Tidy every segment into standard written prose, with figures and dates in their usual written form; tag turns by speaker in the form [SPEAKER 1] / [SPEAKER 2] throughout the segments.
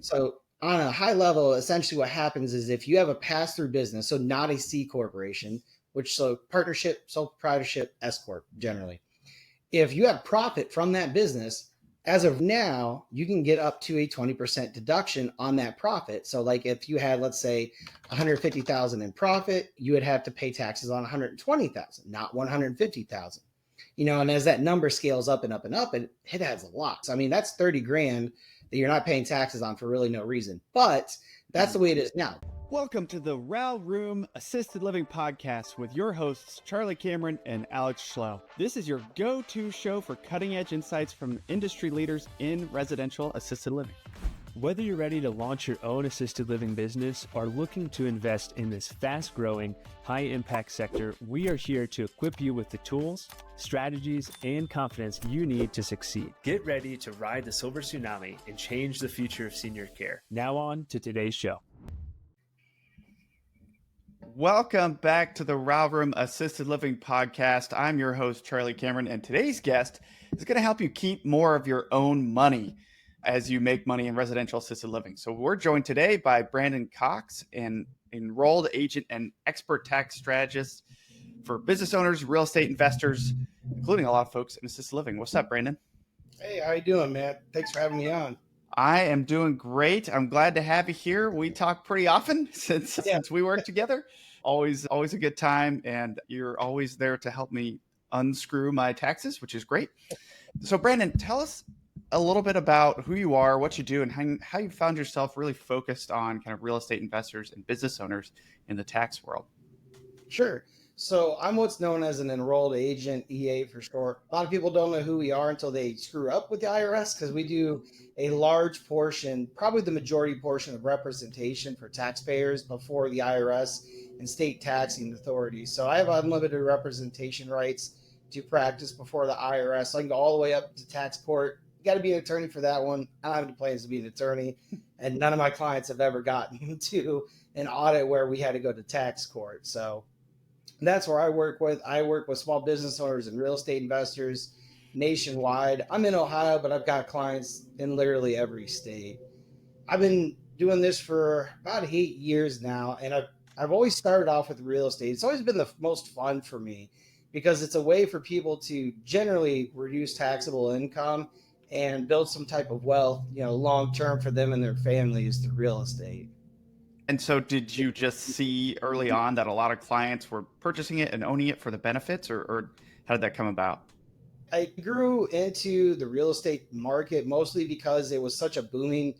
[SPEAKER 1] So on a high level, essentially what happens is if you have a pass-through business, so not a C corporation, which so partnership, sole proprietorship, S corp generally. If you have profit from that business, as of now, you can get up to a 20% deduction on that profit. So like if you had, let's say, 150,000 in profit, you would have to pay taxes on 120,000, not 150,000. And as that number scales up and up and up, it adds a lot. So, I mean, that's 30 grand that you're not paying taxes on for really no reason. But that's the way it is now.
[SPEAKER 2] Welcome to the RAL Room Assisted Living Podcast with your hosts, Charlie Cameron and Alex Schlow. This is your go-to show for cutting-edge insights from industry leaders in residential assisted living.
[SPEAKER 3] Whether you're ready to launch your own assisted living business or looking to invest in this fast-growing, high-impact sector, we are here to equip you with the tools, strategies, and confidence you need to succeed. Get ready to ride the silver tsunami and change the future of senior care. Now on to today's show.
[SPEAKER 2] Welcome back to the RAL Room Assisted Living Podcast. I'm your host, Charlie Cameron, and today's guest is going to help you keep more of your own money as you make money in residential assisted living. So we're joined today by Brandyn Cox, an enrolled agent and expert tax strategist for business owners, real estate investors, including a lot of folks in assisted living. What's up, Brandyn?
[SPEAKER 1] Hey, how you doing, man? Thanks for having me on.
[SPEAKER 2] I am doing great. I'm glad to have you here. We talk pretty often since we work together. Always a good time, and you're always there to help me unscrew my taxes, which is great. So Brandyn, tell us a little bit about who you are, what you do, and how you found yourself really focused on kind of real estate investors and business owners in the tax world.
[SPEAKER 1] Sure. So I'm what's known as an enrolled agent, EA for short. A lot of people don't know who we are until they screw up with the IRS, because we do a large portion, probably the majority portion of representation for taxpayers before the IRS and state taxing authorities. So I have unlimited representation rights to practice before the IRS. So I can go all the way up to tax court. You got to be an attorney for that one. I don't have any plans to be an attorney, and none of my clients have ever gotten to an audit where we had to go to tax court. So that's where I work with. I work with small business owners and real estate investors nationwide. I'm in Ohio, but I've got clients in literally every state. I've been doing this for about 8 years now, and I've always started off with real estate. It's always been the most fun for me because it's a way for people to generally reduce taxable income and build some type of wealth, long term for them and their families through real estate.
[SPEAKER 2] And so did you just see early on that a lot of clients were purchasing it and owning it for the benefits, or how did that come about?
[SPEAKER 1] I grew into the real estate market mostly because it was such a booming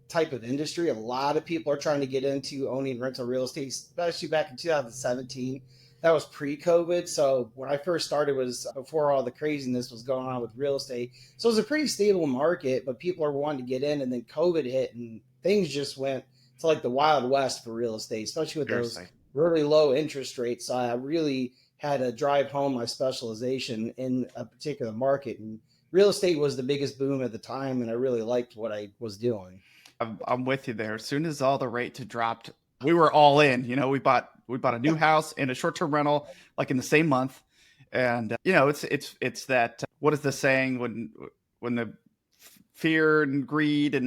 [SPEAKER 1] type of industry. A lot of people are trying to get into owning rental real estate, especially back in 2017. That was pre-COVID. So when I first started was before all the craziness was going on with real estate. So it was a pretty stable market, but people are wanting to get in, and then COVID hit and things just went to like the Wild West for real estate, especially with those really low interest rates. So I really had to drive home my specialization in a particular market, and real estate was the biggest boom at the time, and I really liked what I was doing.
[SPEAKER 2] I'm with you there. As soon as all the rates had dropped, we were all in. We bought a new house and a short-term rental like in the same month, and it's that what is the saying when the fear and greed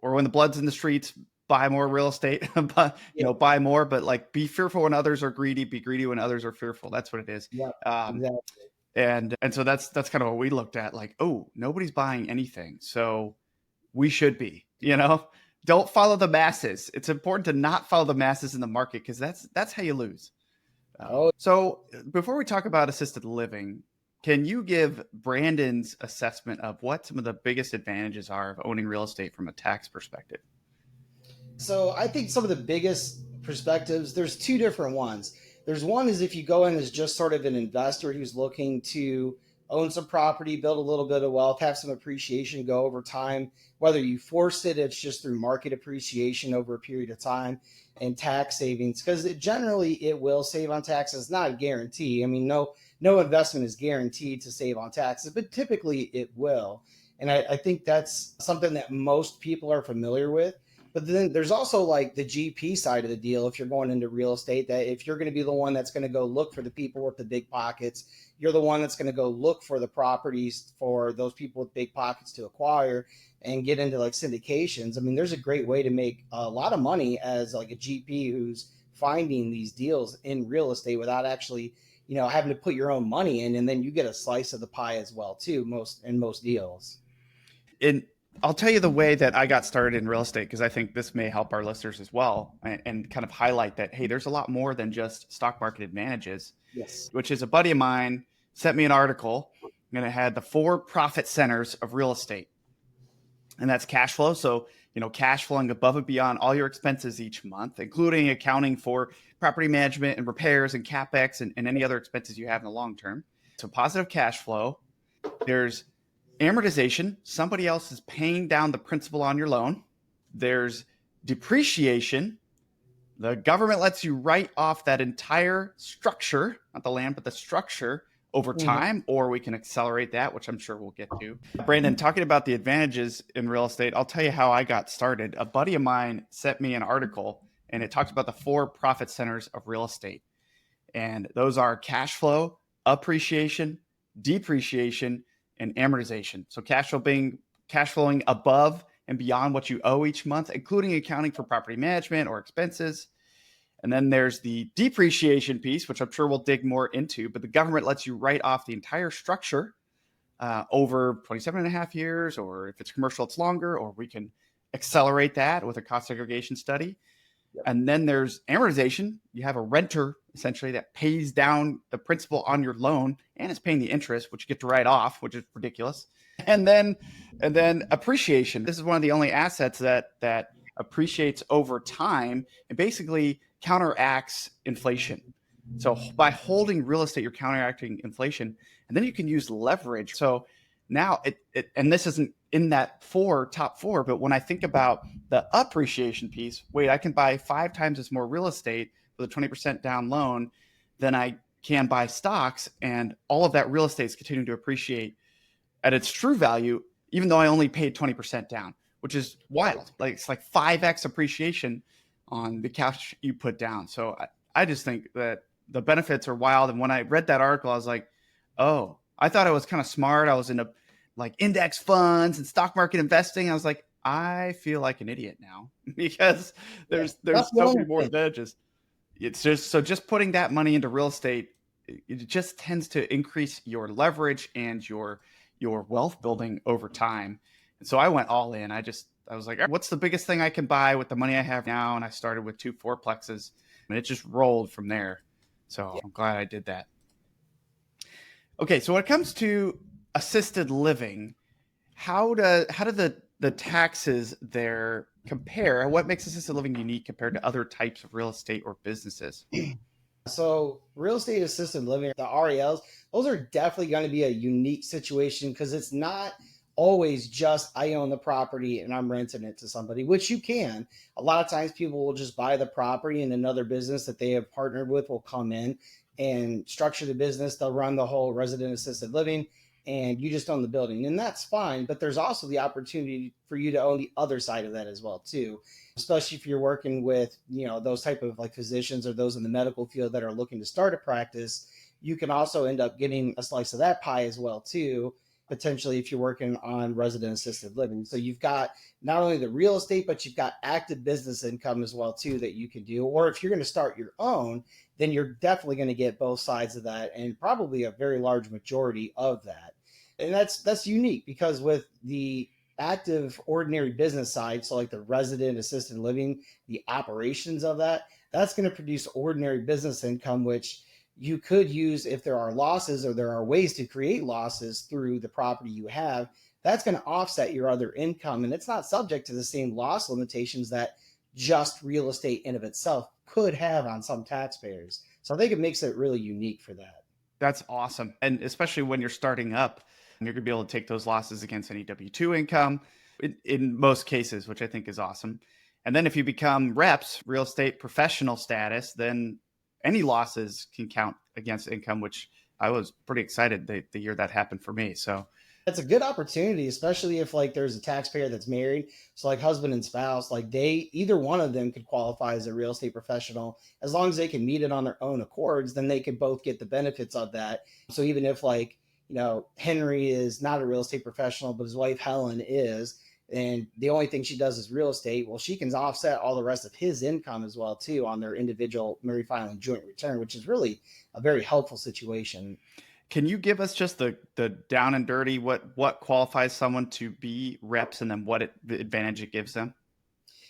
[SPEAKER 2] or when the blood's in the streets, buy more real estate, but buy more, but like be fearful when others are greedy, be greedy when others are fearful. That's what it is.
[SPEAKER 1] Yeah, exactly.
[SPEAKER 2] And so that's kind of what we looked at, like, oh, nobody's buying anything, so we should be, don't follow the masses. It's important to not follow the masses in the market, because that's how you lose. So before we talk about assisted living, can you give Brandyn's assessment of what some of the biggest advantages are of owning real estate from a tax perspective?
[SPEAKER 1] So I think some of the biggest perspectives, there's two different ones. There's one is if you go in as just sort of an investor who's looking to own some property, build a little bit of wealth, have some appreciation go over time. Whether you force it, it's just through market appreciation over a period of time and tax savings, because generally it will save on taxes. Not a guarantee. I mean, no investment is guaranteed to save on taxes, but typically it will. And I think that's something that most people are familiar with. But then there's also like the GP side of the deal. If you're going into real estate, that if you're going to be the one that's going to go look for the people with the big pockets, you're the one that's going to go look for the properties for those people with big pockets to acquire and get into like syndications. I mean, there's a great way to make a lot of money as like a GP who's finding these deals in real estate without actually, having to put your own money in, and then you get a slice of the pie as well too, most deals.
[SPEAKER 2] And I'll tell you the way that I got started in real estate, because I think this may help our listeners as well, and kind of highlight that, hey, there's a lot more than just stock market advantages.
[SPEAKER 1] Yes.
[SPEAKER 2] Which is a buddy of mine sent me an article, and it had the 4 profit centers of real estate. And that's cash flow. So, cash flowing above and beyond all your expenses each month, including accounting for property management and repairs and CapEx and any other expenses you have in the long term. So positive cash flow. There's amortization. Somebody else is paying down the principal on your loan. There's depreciation. The government lets you write off that entire structure, not the land, but the structure over time, or we can accelerate that, which I'm sure we'll get to. Brandyn, talking about the advantages in real estate, I'll tell you how I got started. A buddy of mine sent me an article, and it talks about the 4 profit centers of real estate. And those are cash flow, appreciation, depreciation, and amortization. So cash flowing above and beyond what you owe each month, including accounting for property management or expenses. And then there's the depreciation piece, which I'm sure we'll dig more into, but the government lets you write off the entire structure over 27 and a half years, or if it's commercial, it's longer, or we can accelerate that with a cost segregation study. Yep. And then there's amortization. You have a renter essentially that pays down the principal on your loan and is paying the interest, which you get to write off, which is ridiculous. And then appreciation. This is one of the only assets that appreciates over time and basically counteracts inflation. So by holding real estate, you're counteracting inflation, and then you can use leverage. So now and this isn't in that top four, but when I think about the appreciation piece, wait, I can buy 5 times as more real estate with a 20% down loan than I can buy stocks, and all of that real estate is continuing to appreciate at its true value, even though I only paid 20% down, which is wild. Like it's like 5x appreciation on the cash you put down. So I just think that the benefits are wild. And when I read that article, I was like, oh, I thought I was kind of smart. I was into like index funds and stock market investing. I was like, I feel like an idiot now because there's so many more advantages. It's just putting that money into real estate, it just tends to increase your leverage and your wealth building over time. And so I went all in. I was like, what's the biggest thing I can buy with the money I have now? And I started with 2 4-plexes, and it just rolled from there. So I'm glad I did that. Okay, so when it comes to assisted living, how do the taxes there compare? What makes assisted living unique compared to other types of real estate or businesses?
[SPEAKER 1] So real estate assisted living, the RALs, those are definitely going to be a unique situation because it's not always just I own the property and I'm renting it to somebody, which you can. A lot of times people will just buy the property and another business that they have partnered with will come in and structure the business. They'll run the whole resident assisted living and you just own the building, and that's fine. But there's also the opportunity for you to own the other side of that as well too, especially if you're working with, those type of like physicians or those in the medical field that are looking to start a practice. You can also end up getting a slice of that pie as well too, potentially if you're working on resident assisted living. So you've got not only the real estate, but you've got active business income as well too that you can do. Or if you're going to start your own, then you're definitely going to get both sides of that and probably a very large majority of that. And that's unique because with the active ordinary business side, so like the resident assisted living, the operations of that's going to produce ordinary business income, which you could use if there are losses or there are ways to create losses through the property you have. That's going to offset your other income, and it's not subject to the same loss limitations that just real estate in of itself could have on some taxpayers. So I think it makes it really unique for that.
[SPEAKER 2] That's awesome. And especially when you're starting up, you're going to be able to take those losses against any W-2 income in most cases, which I think is awesome. And then if you become reps, real estate professional status, then any losses can count against income, which I was pretty excited the year that happened for me. So
[SPEAKER 1] That's a good opportunity, especially if like there's a taxpayer that's married. So like husband and spouse, like they either one of them could qualify as a real estate professional as long as they can meet it on their own accords, then they could both get the benefits of that. So even if like, Henry is not a real estate professional, but his wife Helen is, and the only thing she does is real estate, well, she can offset all the rest of his income as well too on their individual married filing joint return, which is really a very helpful situation.
[SPEAKER 2] Can you give us just the down and dirty, what qualifies someone to be reps, and then the advantage it gives them?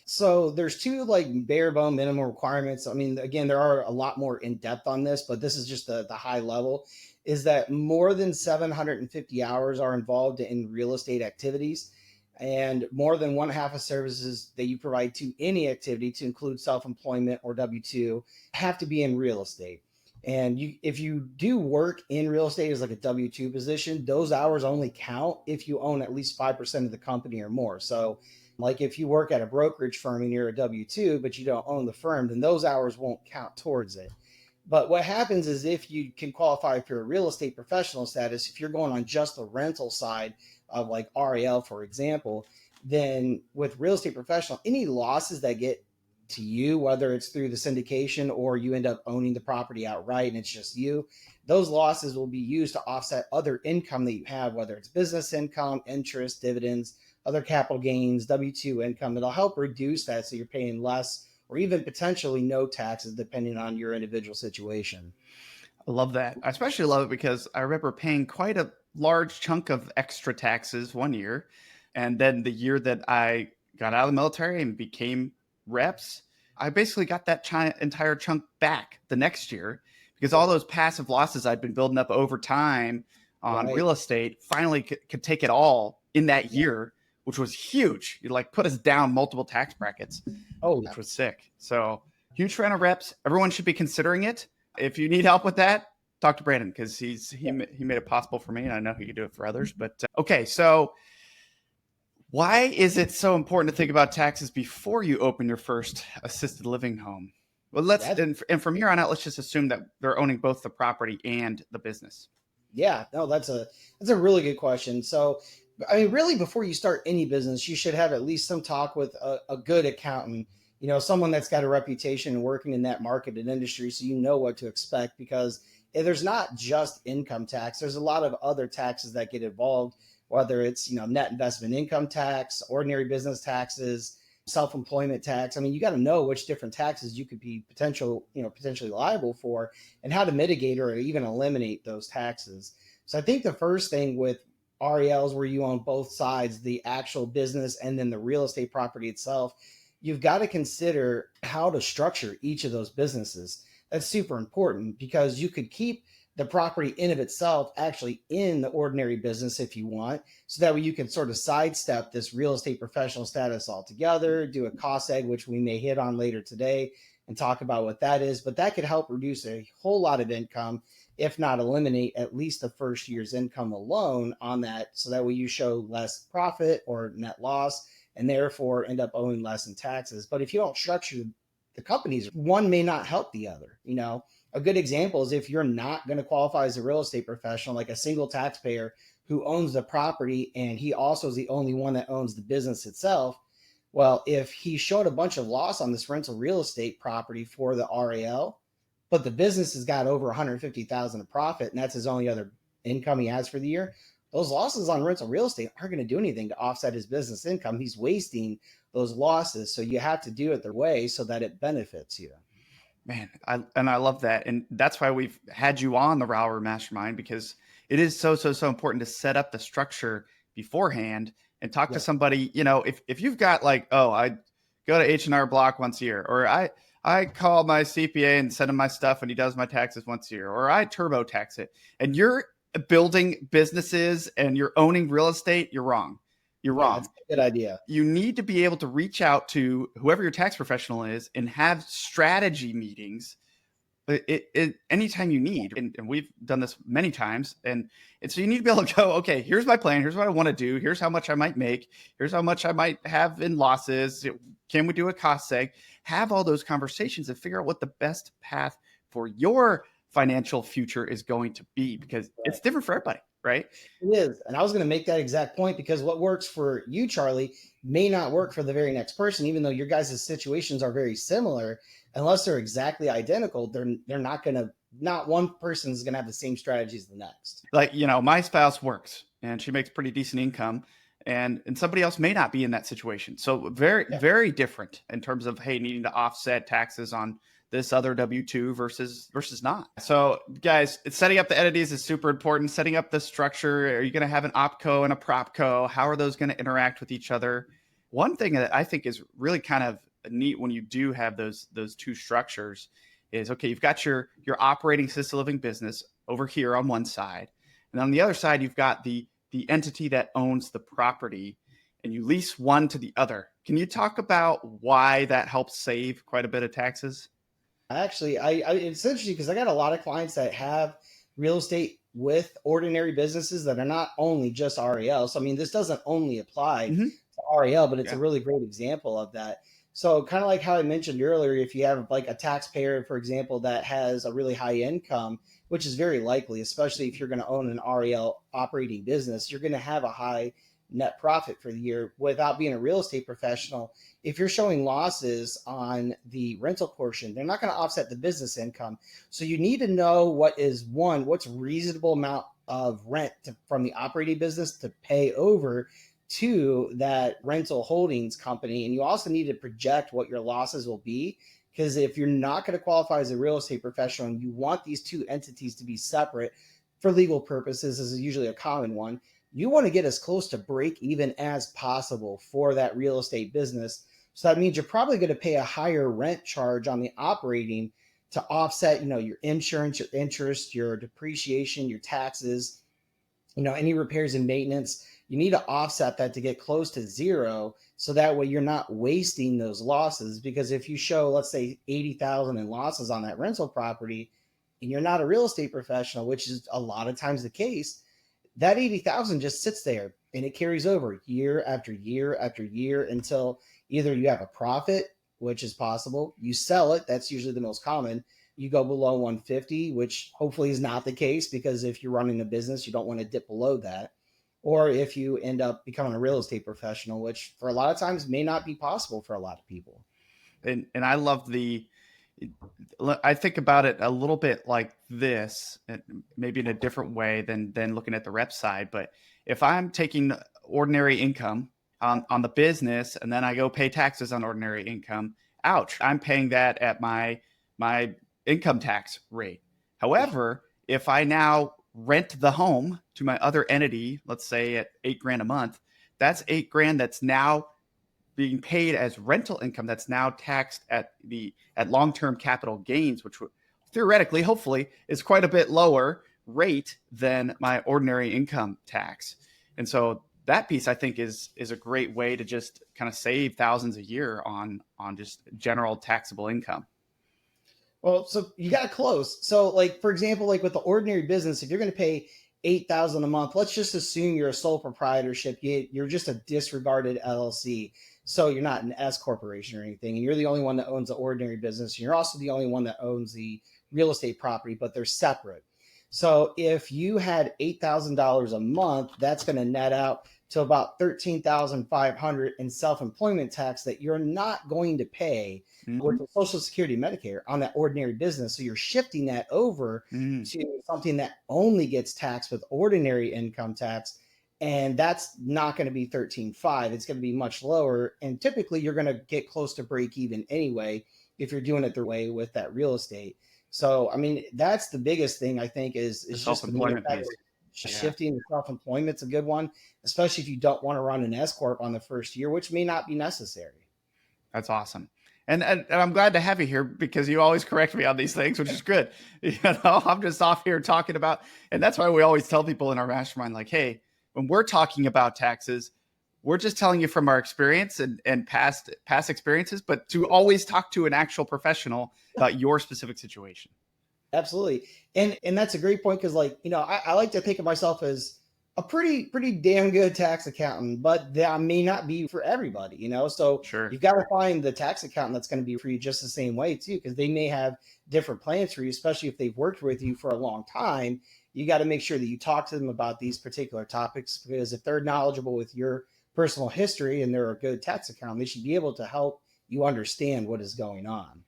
[SPEAKER 1] So there's two like bare bone minimum requirements. I mean, again, there are a lot more in depth on this, but this is just the high level, is that more than 750 hours are involved in real estate activities, and more than one half of services that you provide to any activity, to include self-employment or W-2, have to be in real estate. And if you do work in real estate as like a W-2 position, those hours only count if you own at least 5% of the company or more. So like if you work at a brokerage firm and you're a W-2, but you don't own the firm, then those hours won't count towards it. But what happens is if you can qualify for a real estate professional status, if you're going on just the rental side of like RAL, for example, then with real estate professional, any losses that get to you, whether it's through the syndication or you end up owning the property outright and it's just you, those losses will be used to offset other income that you have, whether it's business income, interest, dividends, other capital gains, W-2 income. It'll help reduce that so you're paying less or even potentially no taxes depending on your individual situation.
[SPEAKER 2] I love that. I especially love it because I remember paying quite a large chunk of extra taxes one year. And then the year that I got out of the military and became reps, I basically got that entire chunk back the next year because all those passive losses I'd been building up over time on real estate finally could take it all in that year, which was huge. You like put us down multiple tax brackets, which was sick. So huge fan of reps. Everyone should be considering it. If you need help with that, talk to Brandon because he made it possible for me, and I know he could do it for others. But okay, so why is it so important to think about taxes before you open your first assisted living home? Well, and from here on out, let's just assume that they're owning both the property and the business.
[SPEAKER 1] Yeah, no, that's a really good question. So, I mean, really, before you start any business, you should have at least some talk with a good accountant, someone that's got a reputation working in that market and industry, so you know what to expect. Because there's not just income tax, there's a lot of other taxes that get involved, whether it's net investment income tax, ordinary business taxes, self-employment tax. I mean, you got to know which different taxes you could be potentially liable for, and how to mitigate or even eliminate those taxes. So I think the first thing with RALs, where you own both sides, the actual business and then the real estate property itself, you've got to consider how to structure each of those businesses. That's super important because you could keep the property in of itself actually in the ordinary business if you want. So that way you can sort of sidestep this real estate professional status altogether, do a cost egg, which we may hit on later today and talk about what that is. But that could help reduce a whole lot of income, if not eliminate at least the first year's income alone on that. So that way you show less profit or net loss and therefore end up owing less in taxes. But if you don't structure the companies, one may not help the other. A good example is if you're not going to qualify as a real estate professional, like a single taxpayer who owns the property and he also is the only one that owns the business itself. Well, if he showed a bunch of loss on this rental real estate property for the RAL, but the business has got over 150,000 of profit, and that's his only other income he has for the year, those losses on rental real estate aren't going to do anything to offset his business income. He's wasting those losses. So you have to do it the way so that it benefits you.
[SPEAKER 2] Man, I love that. And that's why we've had you on the RAL Mastermind, because it is so important to set up the structure beforehand and talk to somebody. If you've got like, I go to H&R Block once a year, or I call my CPA and send him my stuff and he does my taxes once a year, or I TurboTax it, and you're building businesses and you're owning real estate, you're wrong. You're wrong.
[SPEAKER 1] That's a good idea.
[SPEAKER 2] You need to be able to reach out to whoever your tax professional is and have strategy meetings anytime you need. And we've done this many times. And so you need to be able to go, okay, here's my plan. Here's what I want to do. Here's how much I might make. Here's how much I might have in losses. Can we do a cost seg? Have all those conversations and figure out what the best path for your financial future is going to be, because it's different for everybody. right?
[SPEAKER 1] It is. And I was going to make that exact point because what works for you, Charlie, may not work for the very next person, even though your guys' situations are very similar. Unless they're exactly identical, they're not going to, not one person is going to have the same strategy as the next.
[SPEAKER 2] Like, my spouse works and she makes pretty decent income, and somebody else may not be in that situation. So very, very different in terms of, hey, needing to offset taxes on this other W-2 versus not. So guys, setting up the entities is super important. Setting up the structure. Are you going to have an opco and a propco? How are those going to interact with each other? One thing that I think is really kind of neat when you do have those two structures is, okay, you've got your operating assisted living business over here on one side. And on the other side, you've got the entity that owns the property, and you lease one to the other. Can you talk about why that helps save quite a bit of taxes?
[SPEAKER 1] Actually, it's interesting because I got a lot of clients that have real estate with ordinary businesses that are not only just RAL. So, I mean, this doesn't only apply to RAL, but it's a really great example of that. So kind of like how I mentioned earlier, if you have like a taxpayer, for example, that has a really high income, which is very likely, especially if you're going to own an RAL operating business, you're going to have a high net profit for the year without being a real estate professional. If you're showing losses on the rental portion, they're not going to offset the business income. So you need to know what's reasonable amount of rent from the operating business to pay over to that rental holdings company. And you also need to project what your losses will be, because if you're not going to qualify as a real estate professional and you want these two entities to be separate for legal purposes, this is usually a common one, you want to get as close to break even as possible for that real estate business. So that means you're probably going to pay a higher rent charge on the operating to offset, your insurance, your interest, your depreciation, your taxes, any repairs and maintenance. You need to offset that to get close to zero. So that way you're not wasting those losses, because if you show, let's say, 80,000 in losses on that rental property and you're not a real estate professional, which is a lot of times the case, that 80,000 just sits there and it carries over year after year after year until either you have a profit, which is possible, you sell it, that's usually the most common, you go below 150, which hopefully is not the case, because if you're running a business, you don't want to dip below that. Or if you end up becoming a real estate professional, which for a lot of times may not be possible for a lot of people.
[SPEAKER 2] And I love I think about it a little bit like this, maybe in a different way than looking at the rep side. But if I'm taking ordinary income on the business and then I go pay taxes on ordinary income, ouch, I'm paying that at my income tax rate. However, if I now rent the home to my other entity, let's say at $8,000 a month, that's $8,000 that's now being paid as rental income, that's now taxed at long-term capital gains, which theoretically, hopefully, is quite a bit lower rate than my ordinary income tax. And so that piece, I think, is a great way to just kind of save thousands a year on just general taxable income.
[SPEAKER 1] Well, so you got close. So like, for example, like with the ordinary business, if you're going to pay 8,000 a month, let's just assume you're a sole proprietorship. You're just a disregarded LLC. So you're not an S corporation or anything. And you're the only one that owns the ordinary business. You're also the only one that owns the real estate property, but they're separate. So if you had $8,000 a month, that's going to net out to about $13,500 in self-employment tax that you're not going to pay with the Social Security, Medicare on that ordinary business. So you're shifting that over to something that only gets taxed with ordinary income tax. And that's not going to be 13.5. It's going to be much lower. And typically you're going to get close to break even anyway, if you're doing it the way with that real estate. So, I mean, that's the biggest thing I think is just
[SPEAKER 2] self-employment piece.
[SPEAKER 1] Shifting to self-employment's a good one, especially if you don't want to run an S corp on the first year, which may not be necessary.
[SPEAKER 2] That's awesome. And I'm glad to have you here, because you always correct me on these things, which is good. I'm just off here talking about, and that's why we always tell people in our mastermind, like, hey, when we're talking about taxes, we're just telling you from our experience and past experiences, but to always talk to an actual professional about your specific situation.
[SPEAKER 1] Absolutely. And that's a great point, because I like to think of myself as a pretty damn good tax accountant, but that may not be for everybody, so
[SPEAKER 2] sure,
[SPEAKER 1] you've got to find the tax accountant that's going to be for you just the same way too, because they may have different plans for you, especially if they've worked with you for a long time you got to make sure that you talk to them about these particular topics, because if they're knowledgeable with your personal history and they're a good tax accountant, they should be able to help you understand what is going on.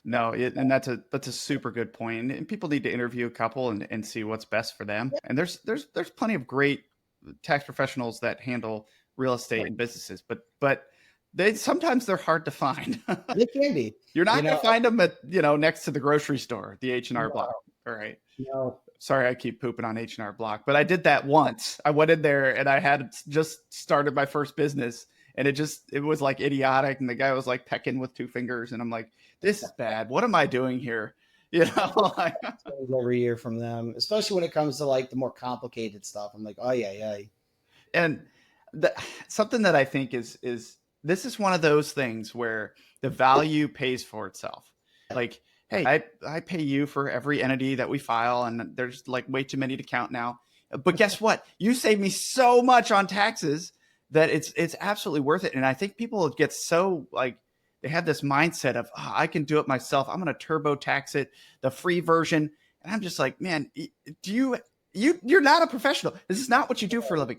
[SPEAKER 2] No, and that's a super good point. And people need to interview a couple and see what's best for them. And there's plenty of great tax professionals that handle real estate and businesses, but sometimes they're hard to find.
[SPEAKER 1] They can be.
[SPEAKER 2] You're not going to find them at, next to the grocery store, the H&R Block. All right.
[SPEAKER 1] No.
[SPEAKER 2] Sorry, I keep pooping on H&R Block, but I did that once. I went in there and I had just started my first business, and it was like idiotic. And the guy was like pecking with 2 fingers, and I'm like, this is bad. What am I doing here?
[SPEAKER 1] Every year from them, especially when it comes to like the more complicated stuff. I'm like, oh yeah.
[SPEAKER 2] And something that I think is this is one of those things where the value pays for itself. Like, hey, I pay you for every entity that we file, and there's like way too many to count now. But guess what? You save me so much on taxes that it's absolutely worth it. And I think people get so like, they have this mindset of, oh, I can do it myself. I'm going to TurboTax it, the free version. And I'm just like, man, you're not a professional. This is not what you do for a living.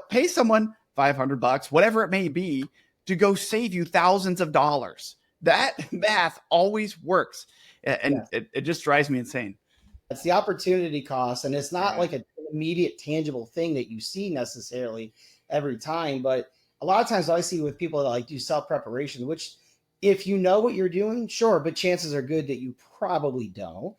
[SPEAKER 2] Pay someone $500, whatever it may be, to go save you thousands of dollars. That math always works. And it just drives me insane.
[SPEAKER 1] It's the opportunity cost. And it's not like an immediate tangible thing that you see necessarily every time. But a lot of times I see with people that like do self-preparation, which if you know what you're doing, sure, but chances are good that you probably don't.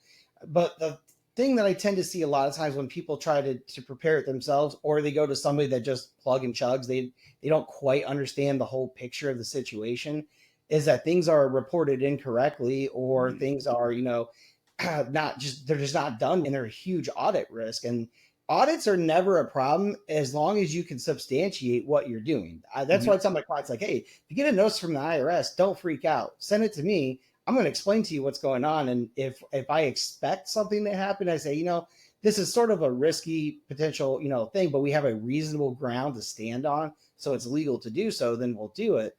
[SPEAKER 1] But the thing that I tend to see a lot of times when people try to prepare it themselves, or they go to somebody that just plug and chugs, they don't quite understand the whole picture of the situation, is that things are reported incorrectly, or things are, they're just not done, and they're a huge audit risk. And audits are never a problem as long as you can substantiate what you're doing. That's why I tell my clients, like, hey, if you get a notice from the IRS, don't freak out. Send it to me. I'm going to explain to you what's going on. And if I expect something to happen, I say, this is sort of a risky potential, thing, but we have a reasonable ground to stand on, so it's legal to do so, then we'll do it.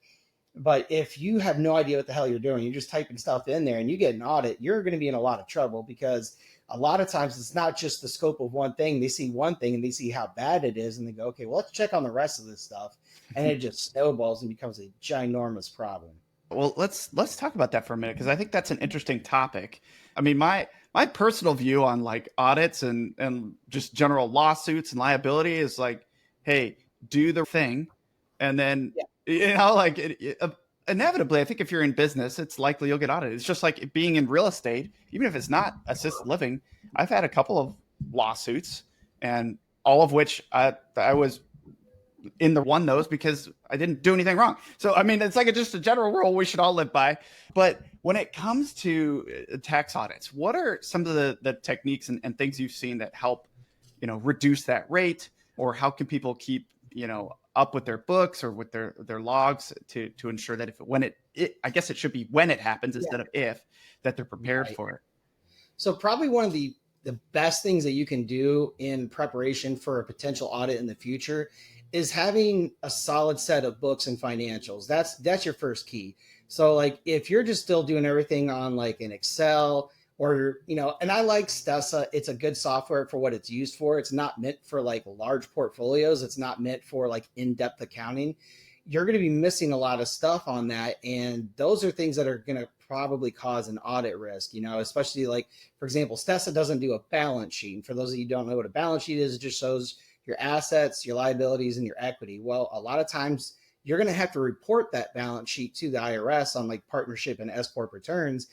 [SPEAKER 1] But if you have no idea what the hell you're doing, you're just typing stuff in there and you get an audit, you're going to be in a lot of trouble, because a lot of times it's not just the scope of one thing. They see one thing and they see how bad it is, and they go, okay, well, let's check on the rest of this stuff. And it just snowballs and becomes a ginormous problem.
[SPEAKER 2] Well, let's talk about that for a minute, because I think that's an interesting topic. I mean, my personal view on like audits and just general lawsuits and liability is like, hey, do the thing. And then, inevitably, I think if you're in business, it's likely you'll get audited. It's just like being in real estate, even if it's not assisted living. I've had a couple of lawsuits, and all of which I was in the won those because I didn't do anything wrong. So, I mean, it's like just a general rule we should all live by. But when it comes to tax audits, what are some of the techniques and things you've seen that help, reduce that rate? Or how can people keep, up with their books or with their logs to ensure that I guess it should be when it happens instead of if, that they're prepared for it?
[SPEAKER 1] So probably one of the best things that you can do in preparation for a potential audit in the future is having a solid set of books and financials. That's your first key. So like if you're just still doing everything on like an Excel, or, and I like sszJŽ. It's a good software for what it's used for. It's not meant for like large portfolios. It's not meant for like in-depth accounting. You're going to be missing a lot of stuff on that. And those are things that are going to probably cause an audit risk, especially like, for example, sszJŽ doesn't do a balance sheet. And for those of you who don't know what a balance sheet is, it just shows your assets, your liabilities, and your equity. Well, a lot of times you're going to have to report that balance sheet to the IRS on like partnership and S corp returns.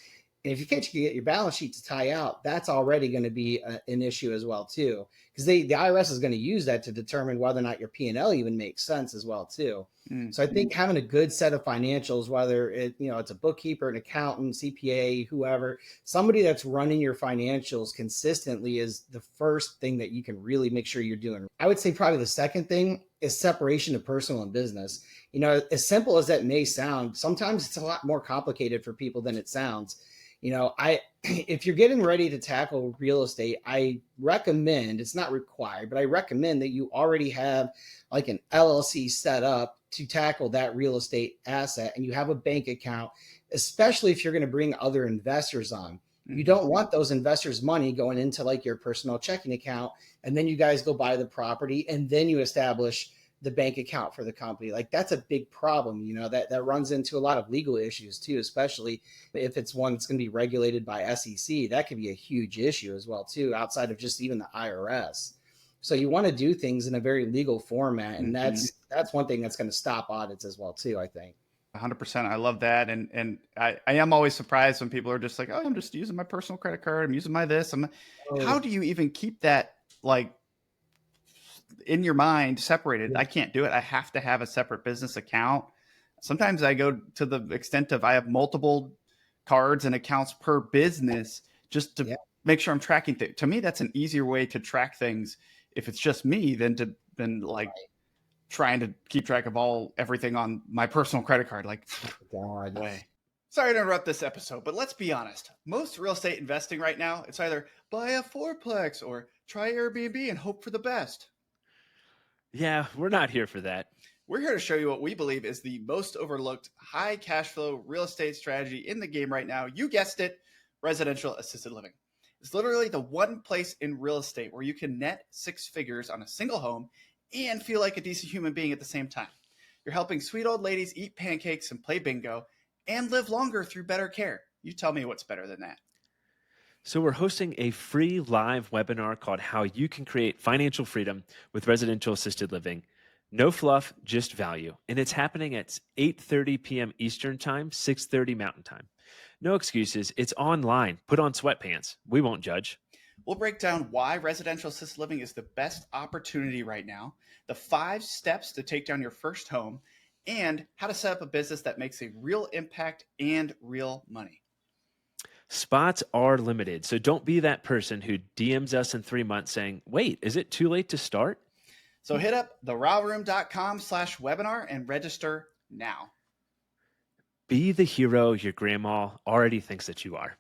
[SPEAKER 1] And if you can't get your balance sheet to tie out, that's already going to be an issue as well too, because the IRS is going to use that to determine whether or not your P&L even makes sense as well too. So I think having a good set of financials, whether it's a bookkeeper, an accountant, CPA, whoever, somebody that's running your financials consistently is the first thing that you can really make sure you're doing. I would say probably the second thing is separation of personal and business. As simple as that may sound, sometimes it's a lot more complicated for people than it sounds. If you're getting ready to tackle real estate, I recommend, it's not required, but I recommend that you already have like an LLC set up to tackle that real estate asset, and you have a bank account, especially if you're going to bring other investors on. You don't want those investors' money going into like your personal checking account, and then you guys go buy the property, and then you establish the bank account for the company. Like that's a big problem, that runs into a lot of legal issues too, especially if it's one that's going to be regulated by SEC. That could be a huge issue as well too, outside of just even the IRS. So you want to do things in a very legal format, and that's one thing that's going to stop audits as well too, I think.
[SPEAKER 2] 100%. I love that. And I am always surprised when people are just like, oh, I'm just using my personal credit card. I'm using my this. How do you even keep that like in your mind separated? I can't do it. I have to have a separate business account. Sometimes I go to the extent of I have multiple cards and accounts per business just to make sure I'm tracking things. To me, that's an easier way to track things if it's just me than trying to keep track of everything on my personal credit card. Like, way. Sorry to interrupt this episode, but let's be honest. Most real estate investing right now, it's either buy a fourplex or try Airbnb and hope for the best.
[SPEAKER 3] Yeah, we're not here for that.
[SPEAKER 2] We're here to show you what we believe is the most overlooked high cash flow real estate strategy in the game right now. You guessed it, residential assisted living. It's literally the one place in real estate where you can net 6 figures on a single home and feel like a decent human being at the same time. You're helping sweet old ladies eat pancakes and play bingo and live longer through better care. You tell me what's better than that.
[SPEAKER 3] So we're hosting a free live webinar called How You Can Create Financial Freedom with Residential Assisted Living. No fluff, just value. And it's happening at 8:30 p.m. Eastern Time, 6:30 Mountain Time. No excuses. It's online. Put on sweatpants. We won't judge.
[SPEAKER 2] We'll break down why residential assisted living is the best opportunity right now, the 5 steps to take down your first home, and how to set up a business that makes a real impact and real money.
[SPEAKER 3] Spots are limited, so don't be that person who DMs us in 3 months saying, wait, is it too late to start?
[SPEAKER 2] So hit up theralroom.com/webinar and register now.
[SPEAKER 3] Be the hero your grandma already thinks that you are.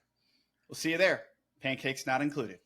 [SPEAKER 2] We'll see you there. Pancakes not included.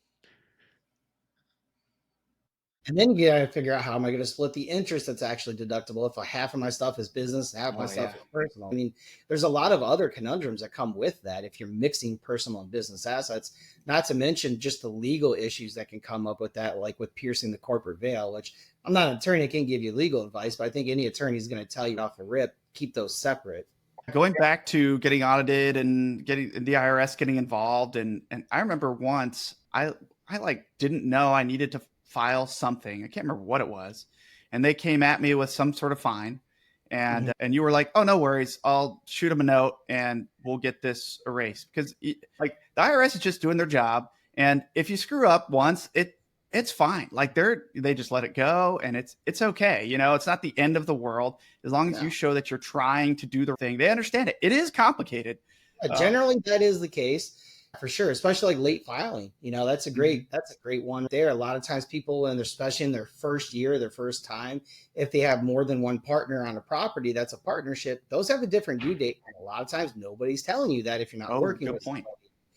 [SPEAKER 1] And then you gotta figure out how am I going to split the interest that's actually deductible if half of my stuff is business, half of my stuff is personal. I mean, there's a lot of other conundrums that come with that if you're mixing personal and business assets, not to mention just the legal issues that can come up with that, like with piercing the corporate veil, which I'm not an attorney, I can't give you legal advice, but I think any attorney is going to tell you off the rip, keep those separate.
[SPEAKER 2] Going back to getting audited and getting the IRS getting involved. And I remember once I like didn't know I needed to file something. I can't remember what it was. And they came at me with some sort of fine. And and you were like, oh, no worries. I'll shoot them a note and we'll get this erased. Because like the IRS is just doing their job. And if you screw up once, it's fine. Like they just let it go and it's okay. It's not the end of the world. As long as you show that you're trying to do the thing, they understand it. It is complicated.
[SPEAKER 1] Generally, that is the case. For sure, especially like late filing, that's a great one there. A lot of times people, and especially in their first year, their first time, if they have more than one partner on a property, that's a partnership. Those have a different due date. And a lot of times nobody's telling you that if you're not working with somebody.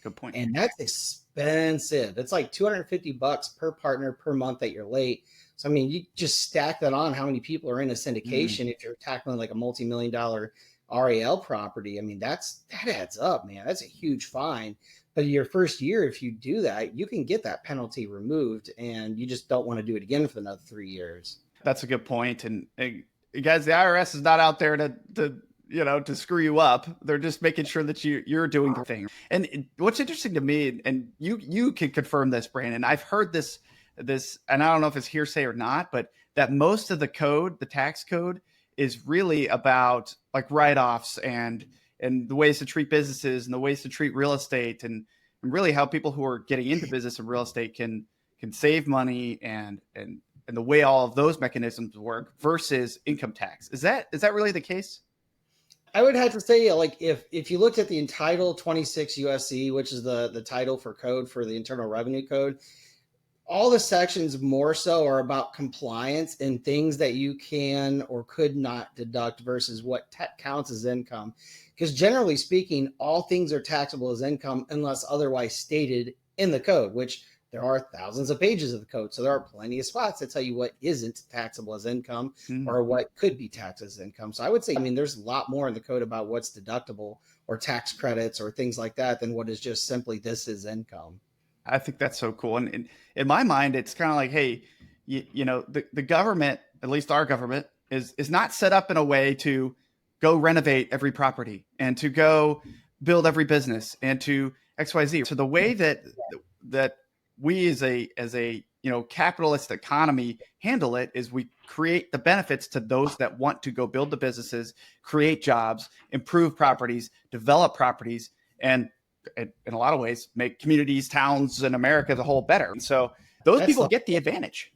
[SPEAKER 2] Good point.
[SPEAKER 1] And that's expensive. It's like $250 per partner per month that you're late. So, I mean, you just stack that on how many people are in a syndication. If you're tackling like a multi-million-dollar RAL property, I mean, that adds up, man. That's a huge fine. But your first year, if you do that, you can get that penalty removed, and you just don't want to do it again for another 3 years.
[SPEAKER 2] That's a good point. And guys, the IRS is not out there to screw you up. They're just making sure that you're doing the thing. And what's interesting to me, and you can confirm this, Brandon, I've heard this, and I don't know if it's hearsay or not, but that most of the code, the tax code, is really about like write-offs and the ways to treat businesses and the ways to treat real estate and really how people who are getting into business and real estate can save money and the way all of those mechanisms work versus income tax. Is that really the case?
[SPEAKER 1] I would have to say, like, if you looked at the Title 26 USC, which is the title for code for the Internal Revenue Code, all the sections more so are about compliance and things that you can or could not deduct versus what counts as income. Because generally speaking, all things are taxable as income unless otherwise stated in the code, which there are thousands of pages of the code. So there are plenty of spots that tell you what isn't taxable as income or what could be taxed as income. So I would say, I mean, there's a lot more in the code about what's deductible or tax credits or things like that than what is just simply this is income.
[SPEAKER 2] I think that's so cool. And in my mind, it's kind of like, hey, you know, the government, at least our government, is not set up in a way to go renovate every property and to go build every business and to XYZ. So the way that we as a you know, capitalist economy handle it is we create the benefits to those that want to go build the businesses, create jobs, improve properties, develop properties, and in a lot of ways make communities, towns, and America as a whole better. And so those people get the advantage.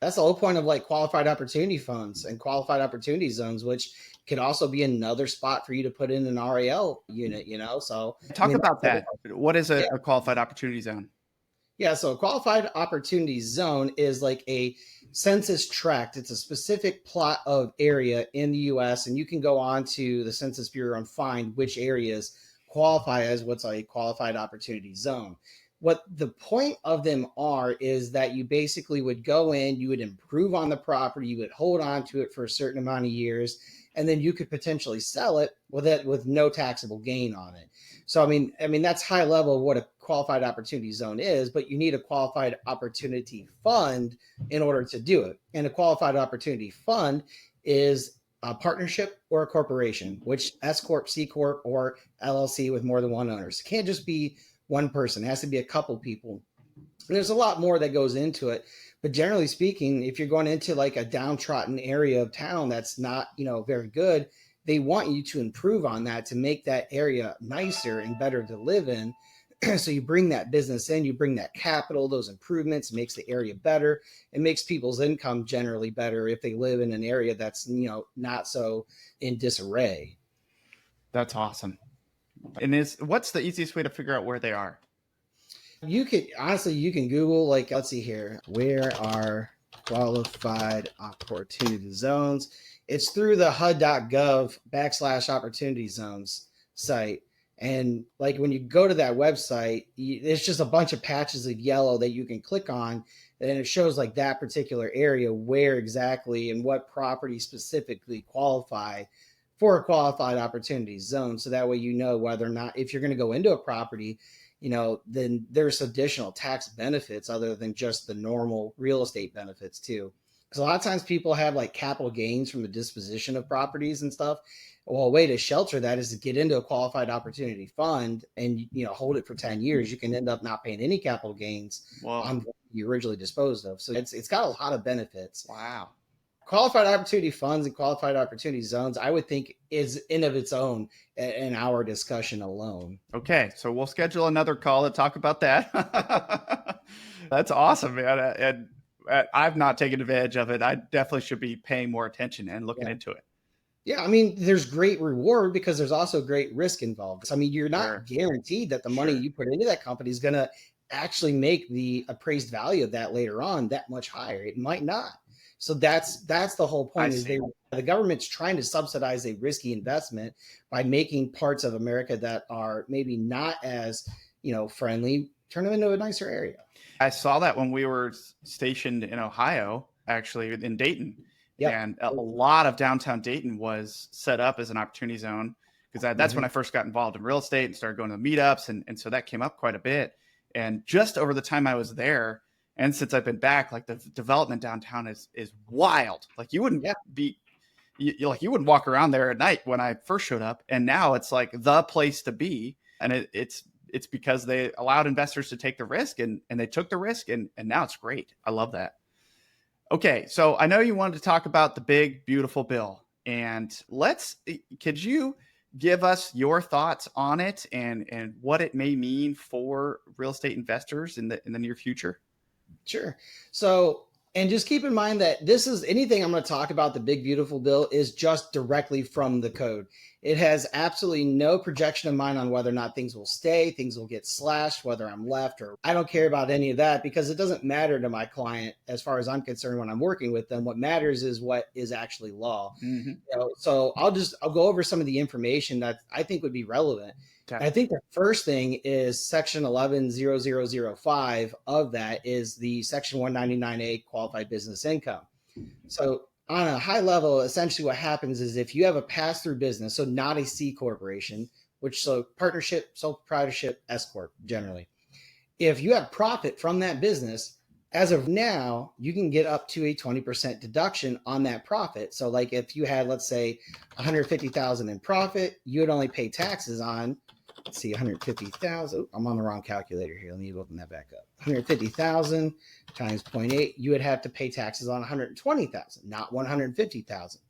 [SPEAKER 1] That's the whole point of like qualified opportunity funds and qualified opportunity zones, which could also be another spot for you to put in an RAL unit, you know? So
[SPEAKER 2] talk about that. What is a qualified opportunity zone?
[SPEAKER 1] Yeah, so a qualified opportunity zone is like a census tract. It's a specific plot of area in the US, and you can go on to the Census Bureau and find which areas qualify as what's a qualified opportunity zone. What the point of them are is that you basically would go in, you would improve on the property, you would hold on to it for a certain amount of years, and then you could potentially sell it with no taxable gain on it. So I mean that's high level of what a qualified opportunity zone is, but you need a qualified opportunity fund in order to do it. And a qualified opportunity fund is a partnership or a corporation, which S Corp, C Corp, or LLC with more than one owner. So it can't just be one person. It has to be a couple people. And there's a lot more that goes into it. But generally speaking, if you're going into like a downtrodden area of town that's not, you know, very good, they want you to improve on that to make that area nicer and better to live in. So you bring that business in, you bring that capital, those improvements, makes the area better. It makes people's income generally better if they live in an area that's, you know, not so in disarray.
[SPEAKER 2] That's awesome. And what's the easiest way to figure out where they are?
[SPEAKER 1] You could honestly, you can Google, like, let's see here, where are qualified opportunity zones? It's through the HUD.gov/opportunity zones site. And like when you go to that website, it's just a bunch of patches of yellow that you can click on, and it shows like that particular area where exactly and what property specifically qualify for a qualified opportunity zone. So that way, you know, whether or not, if you're going to go into a property, you know, then there's additional tax benefits other than just the normal real estate benefits too. Because a lot of times people have like capital gains from the disposition of properties and stuff. Well, a way to shelter that is to get into a qualified opportunity fund and, you know, hold it for 10 years. You can end up not paying any capital gains on what you originally disposed of. So it's got a lot of benefits.
[SPEAKER 2] Wow.
[SPEAKER 1] Qualified opportunity funds and qualified opportunity zones, I would think, is in of its own in our discussion alone.
[SPEAKER 2] Okay, so we'll schedule another call to talk about that. That's awesome, man. And I've not taken advantage of it. I definitely should be paying more attention and looking into it.
[SPEAKER 1] Yeah, I mean, there's great reward because there's also great risk involved. I mean, you're not guaranteed that the money you put into that company is going to actually make the appraised value of that later on that much higher. It might not. So that's the whole point. The government's trying to subsidize a risky investment by making parts of America that are maybe not as, you know, friendly, turn them into a nicer area.
[SPEAKER 2] I saw that when we were stationed in Ohio, actually in Dayton. Yep. And a lot of downtown Dayton was set up as an opportunity zone because that's when I first got involved in real estate and started going to meetups. And so that came up quite a bit. And just over the time I was there, and since I've been back, like the development downtown is wild. Like you wouldn't you wouldn't walk around there at night when I first showed up. And now it's like the place to be. And it's because they allowed investors to take the risk and they took the risk and now it's great. I love that. Okay, so I know you wanted to talk about the big, beautiful bill, and could you give us your thoughts on it and what it may mean for real estate investors in the near future?
[SPEAKER 1] Sure. So, and just keep in mind that this is anything I'm going to talk about, the big, beautiful bill, is just directly from the code. It has absolutely no projection of mine on whether or not things will stay, things will get slashed, whether I'm left, or I don't care about any of that because it doesn't matter to my client as far as I'm concerned when I'm working with them. What matters is what is actually law.
[SPEAKER 2] Mm-hmm.
[SPEAKER 1] So I'll go over some of the information that I think would be relevant.
[SPEAKER 2] Okay.
[SPEAKER 1] I think the first thing is section 110005 of that is the section 199A qualified business income. So on a high level, essentially what happens is if you have a pass-through business, so not a C corporation, which so partnership, sole proprietorship, S corp generally, if you have profit from that business, as of now, you can get up to a 20% deduction on that profit. So like if you had, let's say 150,000 in profit, you would only pay taxes on, let's see, 150,000. I'm on the wrong calculator here. Let me open that back up. 150,000 times 0.8, you would have to pay taxes on 120,000, not 150,000.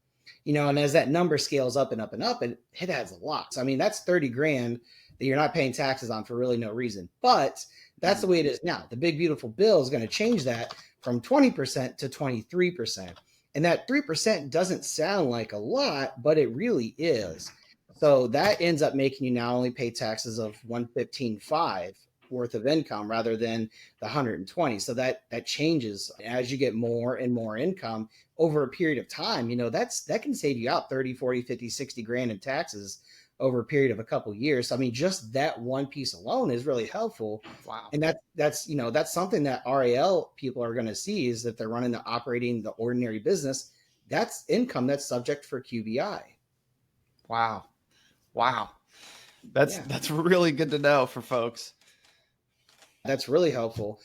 [SPEAKER 1] And as that number scales up and up and up, it adds a lot. So, I mean, that's 30 grand that you're not paying taxes on for really no reason. But that's the way it is now. The big, beautiful bill is going to change that from 20% to 23%. And that 3% doesn't sound like a lot, but it really is. So that ends up making you now only pay taxes of 115.5 worth of income rather than the 120. So that changes as you get more and more income over a period of time. That can save you out 30, 40, 50, 60 grand in taxes over a period of a couple of years. So, I mean, just that one piece alone is really helpful.
[SPEAKER 2] Wow.
[SPEAKER 1] And that's something that RAL people are going to see is that they're operating the ordinary business. That's income that's subject for QBI.
[SPEAKER 2] Wow. That's really good to know for folks.
[SPEAKER 1] That's really helpful.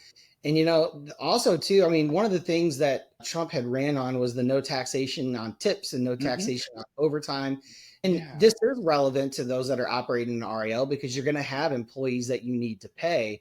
[SPEAKER 1] And, also too, I mean, one of the things that Trump had ran on was the no taxation on tips and no taxation on overtime. And this is relevant to those that are operating in RAL because you're going to have employees that you need to pay.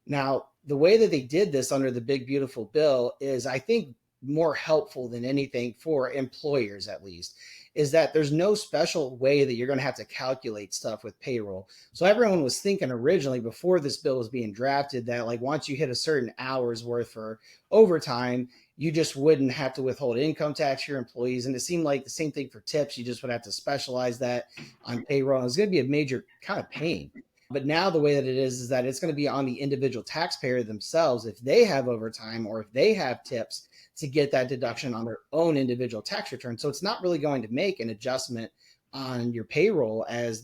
[SPEAKER 1] Now, the way that they did this under the big, beautiful bill is, I think, more helpful than anything for employers, at least, is that there's no special way that you're going to have to calculate stuff with payroll. So everyone was thinking originally before this bill was being drafted that like once you hit a certain hours worth for overtime, you just wouldn't have to withhold income tax for your employees. And it seemed like the same thing for tips. You just would have to specialize that on payroll. It's going to be a major kind of pain. But now the way that it is that it's going to be on the individual taxpayer themselves if they have overtime or if they have tips to get that deduction on their own individual tax return. So it's not really going to make an adjustment on your payroll as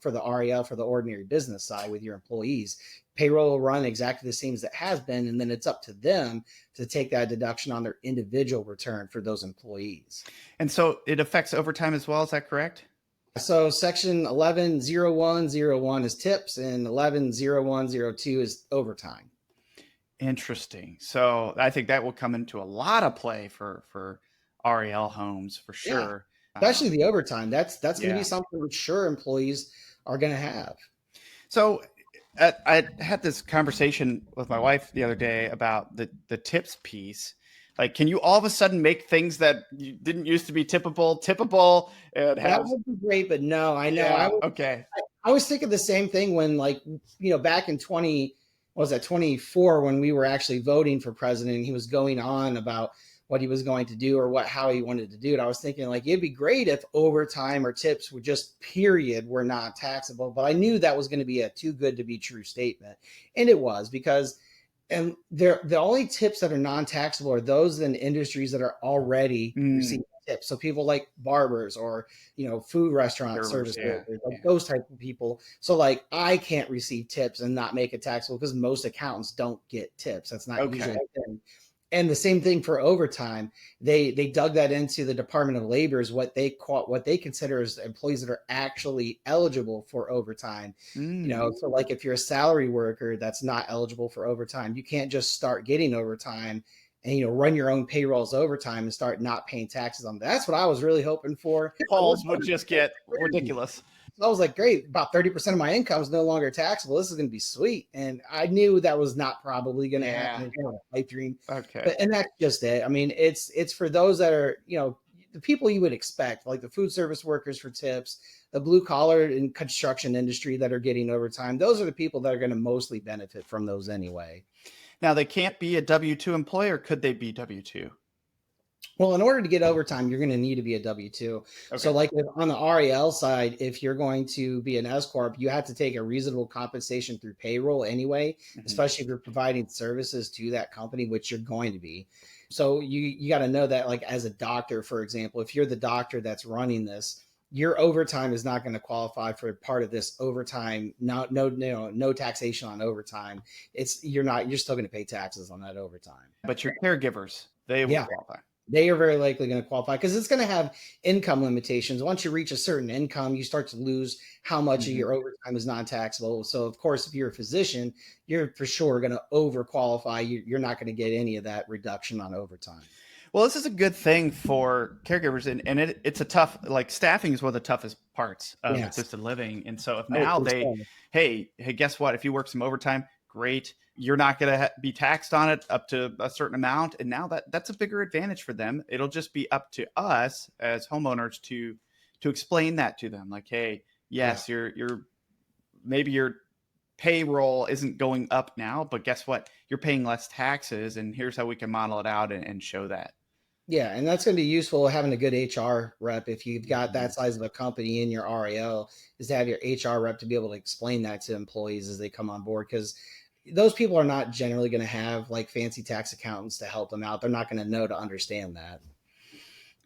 [SPEAKER 1] for the RAL, for the ordinary business side with your employees. Payroll will run exactly the same as it has been. And then it's up to them to take that deduction on their individual return for those employees.
[SPEAKER 2] And so it affects overtime as well. Is that correct?
[SPEAKER 1] So section 110101 is tips and 110102 is overtime.
[SPEAKER 2] Interesting. So I think that will come into a lot of play for RAL homes for sure.
[SPEAKER 1] Yeah. Especially the overtime. That's going to be something I'm sure employees are going to have.
[SPEAKER 2] So I had this conversation with my wife the other day about the tips piece. Like, can you all of a sudden make things that didn't used to be tippable? And
[SPEAKER 1] that would be great, but no, I know.
[SPEAKER 2] Yeah,
[SPEAKER 1] I was thinking the same thing when, back in 24 when we were actually voting for president, and he was going on about what he was going to do or how he wanted to do it. I was thinking it'd be great if overtime or tips were just were not taxable, but I knew that was going to be a too good to be true statement. And it was because and the only tips that are non-taxable are those in industries that are already receiving tips. So people like barbers or, food restaurant service workers, those type of people. So I can't receive tips and not make it taxable because most accountants don't get tips. That's not usually a thing. And the same thing for overtime. They dug that into the Department of Labor's what they consider as employees that are actually eligible for overtime. So if you're a salary worker that's not eligible for overtime, you can't just start getting overtime and run your own payrolls overtime and start not paying taxes on that. That's what I was really hoping for.
[SPEAKER 2] Polls would just get ridiculous.
[SPEAKER 1] So I was like, great, about 30% of my income is no longer taxable. This is going to be sweet. And I knew that was not probably going to happen. It's kind of a pipe dream.
[SPEAKER 2] Okay.
[SPEAKER 1] And that's just it. I mean, it's for those that are, the people you would expect, like the food service workers for tips, the blue collar and construction industry that are getting overtime. Those are the people that are going to mostly benefit from those anyway.
[SPEAKER 2] Now, they can't be a W-2 employer. Could they be W-2?
[SPEAKER 1] Well, in order to get overtime, you're going to need to be a W-2.
[SPEAKER 2] Okay.
[SPEAKER 1] So like on the RAL side, if you're going to be an S Corp, you have to take a reasonable compensation through payroll anyway, especially if you're providing services to that company, which you're going to be. So you got to know that, like as a doctor, for example, if you're the doctor that's running this, your overtime is not going to qualify for part of this overtime. No taxation on overtime. You're still going to pay taxes on that overtime.
[SPEAKER 2] But your caregivers, they will qualify.
[SPEAKER 1] They are very likely going to qualify because it's going to have income limitations. Once you reach a certain income, you start to lose how much of your overtime is non-taxable. So, of course, if you're a physician, you're for sure going to overqualify. You're not going to get any of that reduction on overtime.
[SPEAKER 2] Well, this is a good thing for caregivers, and it's a tough, like staffing is one of the toughest parts of assisted living. And so if now hey, guess what? If you work some overtime, great. You're not going to be taxed on it up to a certain amount. And now that's a bigger advantage for them. It'll just be up to us as homeowners to explain that to them. Like, hey, yes, maybe your payroll isn't going up now, but guess what? You're paying less taxes, and here's how we can model it out and show that.
[SPEAKER 1] Yeah, and that's going to be useful having a good HR rep if you've got that size of a company in your RAL, is to have your HR rep to be able to explain that to employees as they come on board, because those people are not generally going to have like fancy tax accountants to help them out. They're not going to know to understand that.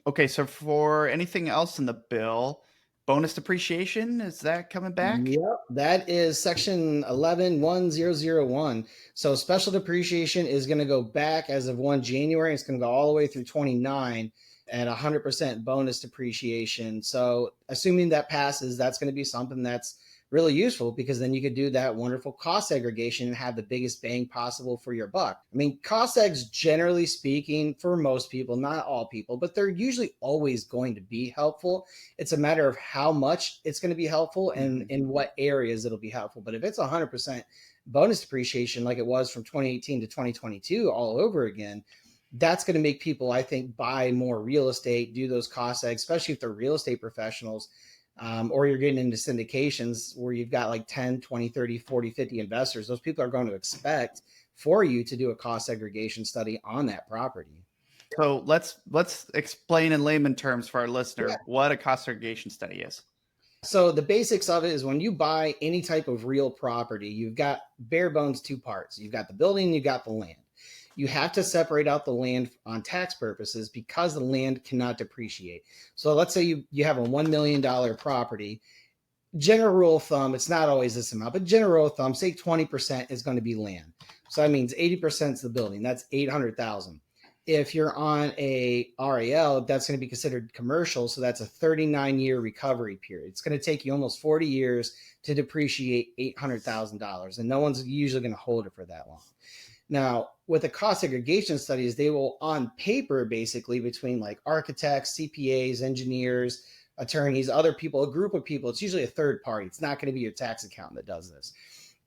[SPEAKER 2] Okay, so for anything else in the bill, bonus depreciation, is that coming back?
[SPEAKER 1] Yep, that is section 111001. So special depreciation is going to go back as of 1 January. It's going to go all the way through 29 at 100% bonus depreciation. So assuming that passes, that's going to be something that's really useful, because then you could do that wonderful cost segregation and have the biggest bang possible for your buck. I mean, cost segs, generally speaking, for most people, not all people, but they're usually always going to be helpful. It's a matter of how much it's going to be helpful and in what areas it'll be helpful. But if it's 100% bonus depreciation like it was from 2018 to 2022 all over again, that's going to make people, I think, buy more real estate, do those cost segs, especially if they're real estate professionals. Or you're getting into syndications where you've got like 10, 20, 30, 40, 50 investors. Those people are going to expect for you to do a cost segregation study on that property.
[SPEAKER 2] So let's explain in layman terms for our listener what a cost segregation study is.
[SPEAKER 1] So the basics of it is, when you buy any type of real property, you've got bare bones two parts. You've got the building, you've got the land. You have to separate out the land on tax purposes because the land cannot depreciate. So let's say you have a $1 million property. General rule of thumb, it's not always this amount, but general rule of thumb, say 20% is going to be land. So that means 80% is the building. That's $800,000. If you're on a RAL, that's going to be considered commercial. So that's a 39-year recovery period. It's going to take you almost 40 years to depreciate $800,000. And no one's usually going to hold it for that long. Now, with the cost segregation studies, they will, on paper, basically, between like architects, CPAs, engineers, attorneys, other people, a group of people, it's usually a third party. It's not going to be your tax accountant that does this.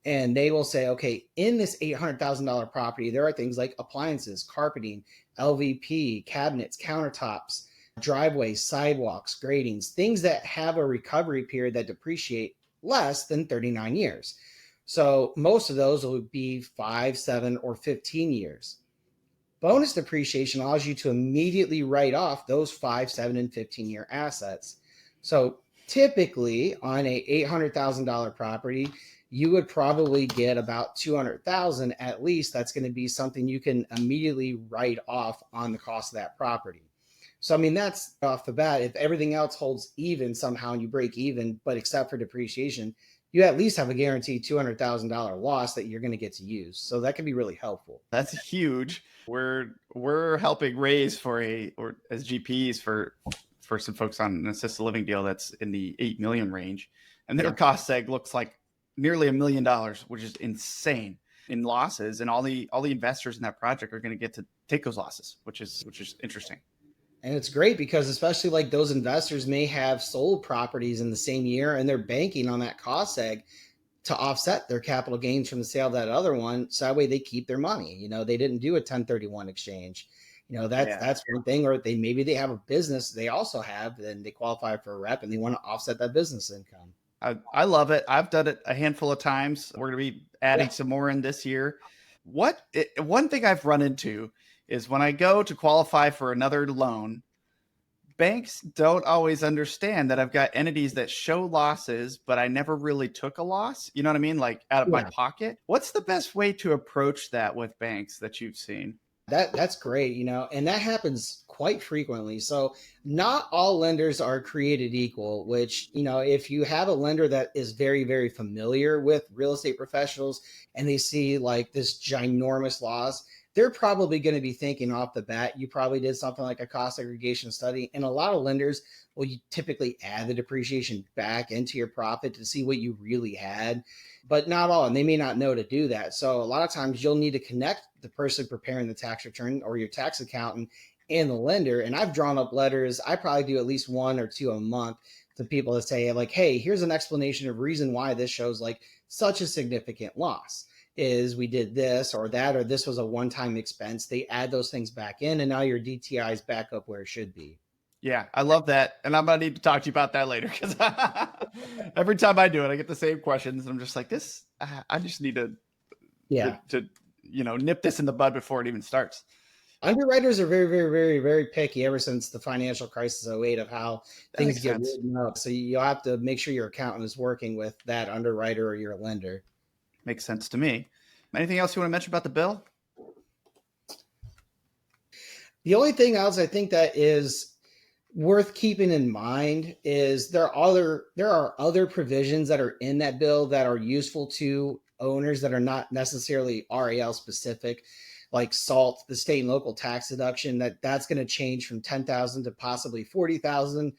[SPEAKER 1] And they will say, okay, in this $800,000 property, there are things like appliances, carpeting, LVP, cabinets, countertops, driveways, sidewalks, gratings, things that have a recovery period that depreciate less than 39 years. So most of those will be 5, 7, or 15 years. Bonus depreciation allows you to immediately write off those 5, 7, and 15-year assets. So typically on a $800,000 property, you would probably get about $200,000 at least. That's going to be something you can immediately write off on the cost of that property. So, I mean, that's off the bat. If everything else holds even somehow and you break even, but except for depreciation, you at least have a guaranteed $200,000 loss that you're going to get to use. So that can be really helpful.
[SPEAKER 2] That's huge. We're helping raise as GPs for some folks on an assisted living deal that's in the 8 million range, and their cost seg looks like nearly $1 million, which is insane in losses. And all the investors in that project are going to get to take those losses, which is interesting.
[SPEAKER 1] And it's great because especially like those investors may have sold properties in the same year and they're banking on that cost seg to offset their capital gains from the sale of that other one. So that way they keep their money. You know, they didn't do a 1031 exchange. You know, that's one thing. Or maybe they have a business they also have, and they qualify for a rep and they want to offset that business income.
[SPEAKER 2] I love it. I've done it a handful of times. We're going to be adding some more in this year. One thing I've run into is when I go to qualify for another loan, banks don't always understand that I've got entities that show losses, but I never really took a loss. You know what I mean? Like out of my pocket. What's the best way to approach that with banks that you've seen?
[SPEAKER 1] That's great, and that happens quite frequently. So not all lenders are created equal, which, if you have a lender that is very, very familiar with real estate professionals and they see like this ginormous loss, they're probably going to be thinking off the bat, you probably did something like a cost segregation study. And a lot of lenders will you typically add the depreciation back into your profit to see what you really had, but not all, and they may not know to do that. So a lot of times you'll need to connect the person preparing the tax return or your tax accountant and the lender. And I've drawn up letters. I probably do at least 1 or 2 a month to people that say like, hey, here's an explanation of reason why this shows like such a significant loss. Is we did this or that, or this was a one-time expense. They add those things back in, and now your DTI is back up where it should be.
[SPEAKER 2] Yeah, I love that. And I'm going to need to talk to you about that later because every time I do it, I get the same questions. And I'm just like, I just need to nip this in the bud before it even starts.
[SPEAKER 1] Underwriters are very, very, very, very picky ever since the financial crisis of 08 of how things get written up. So you'll have to make sure your accountant is working with that underwriter or your lender.
[SPEAKER 2] Makes sense to me. Anything else you want to mention about the bill?
[SPEAKER 1] The only thing else I think that is worth keeping in mind is there are other provisions that are in that bill that are useful to owners that are not necessarily RAL specific, like SALT, the state and local tax deduction. That's going to change from 10,000 to possibly 40,000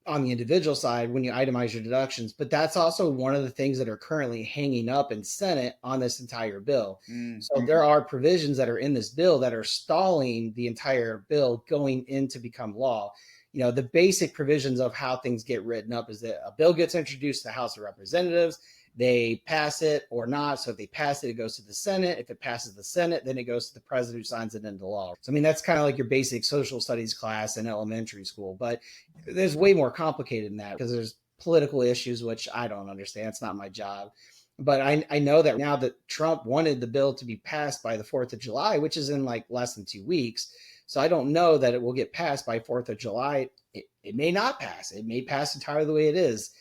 [SPEAKER 1] on the individual side when you itemize your deductions. But that's also one of the things that are currently hanging up in Senate on this entire bill. Mm-hmm. So there are provisions that are in this bill that are stalling the entire bill going in to become law. The basic provisions of how things get written up is that a bill gets introduced to the House of Representatives, they pass it or not. So if they pass it, it goes to the Senate. If it passes the Senate, then it goes to the president who signs it into law. So, that's kind of like your basic social studies class in elementary school, but there's way more complicated than that because there's political issues, which I don't understand. It's not my job. But I know that now that Trump wanted the bill to be passed by the 4th of July, which is in like less than 2 weeks. So I don't know that it will get passed by 4th of July. It may not pass. It may pass entirely the way it is.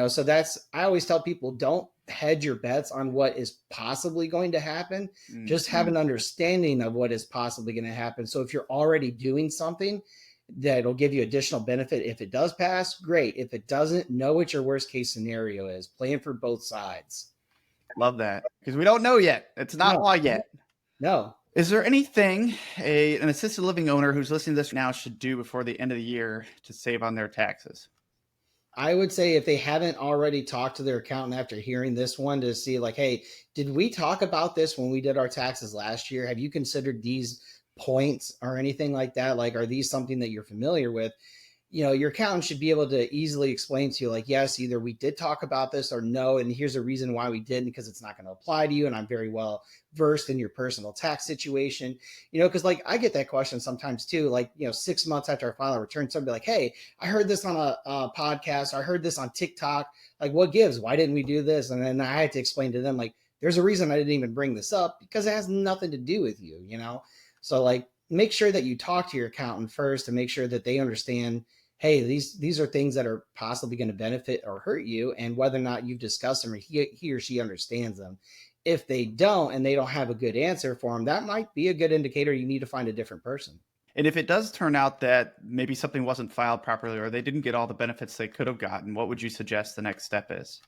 [SPEAKER 1] So I always tell people, don't hedge your bets on what is possibly going to happen. Mm-hmm. Just have an understanding of what is possibly going to happen. So if you're already doing something that'll give you additional benefit, if it does pass, great. If it doesn't, know what your worst case scenario is. Plan for both sides.
[SPEAKER 2] Love that. Because we don't know yet. It's not law yet.
[SPEAKER 1] No.
[SPEAKER 2] Is there anything an assisted living owner who's listening to this now should do before the end of the year to save on their taxes?
[SPEAKER 1] I would say if they haven't already talked to their accountant after hearing this one to see like, hey, did we talk about this when we did our taxes last year? Have you considered these points or anything like that? Like, are these something that you're familiar with? Your accountant should be able to easily explain to you like, yes, either we did talk about this or no, and here's a reason why we didn't, because it's not going to apply to you. And I'm very well versed in your personal tax situation, because like I get that question sometimes too, like, 6 months after I file a return, somebody like, hey, I heard this on a podcast. I heard this on TikTok. Like, what gives? Why didn't we do this? And then I had to explain to them, like, there's a reason I didn't even bring this up because it has nothing to do with you, So like, make sure that you talk to your accountant first to make sure that they understand, hey, these are things that are possibly going to benefit or hurt you, and whether or not you've discussed them or he or she understands them. If they don't and they don't have a good answer for them, that might be a good indicator you need to find a different person.
[SPEAKER 2] And if it does turn out that maybe something wasn't filed properly or they didn't get all the benefits they could have gotten, what would you suggest the next step is?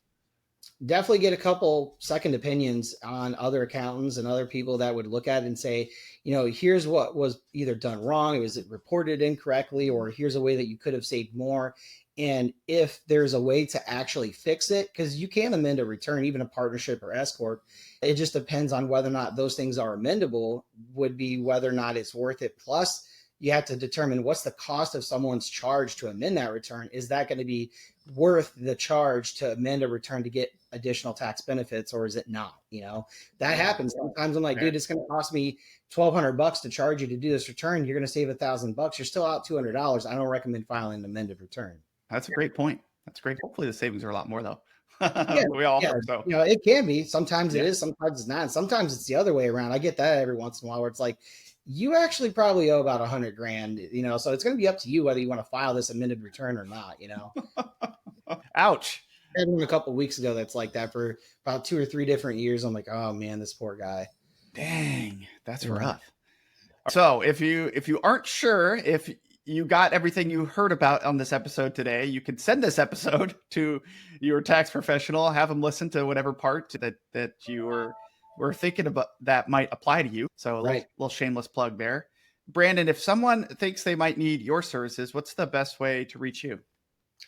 [SPEAKER 1] Definitely get a couple second opinions on other accountants and other people that would look at it and say, here's what was either done wrong, was it reported incorrectly, or here's a way that you could have saved more. And if there's a way to actually fix it, because you can amend a return, even a partnership or S corp, it just depends on whether or not those things are amendable, would be whether or not it's worth it. Plus, you have to determine what's the cost of someone's charge to amend that return. Is that going to be worth the charge to amend a return to get additional tax benefits, or is it not? That happens sometimes. I'm like, dude, it's going to cost me $1,200 to charge you to do this return. You're going to save $1,000. You're still out $200. I don't recommend filing an amended return.
[SPEAKER 2] That's a great point. That's great. Hopefully the savings are a lot more though. We all hope so.
[SPEAKER 1] It can be. Sometimes it is, sometimes it's not. And sometimes it's the other way around. I get that every once in a while where it's like, you actually probably owe about 100 grand, so it's going to be up to you whether you want to file this amended return or not,
[SPEAKER 2] Ouch.
[SPEAKER 1] I had one a couple of weeks ago that's like that for about 2 or 3 different years. I'm like, oh man, this poor guy.
[SPEAKER 2] Dang, that's rough. So if you aren't sure if you got everything you heard about on this episode today, you can send this episode to your tax professional, have them listen to whatever part that you were thinking about that might apply to you. So a little shameless plug there. Brandyn, if someone thinks they might need your services, what's the best way to reach you?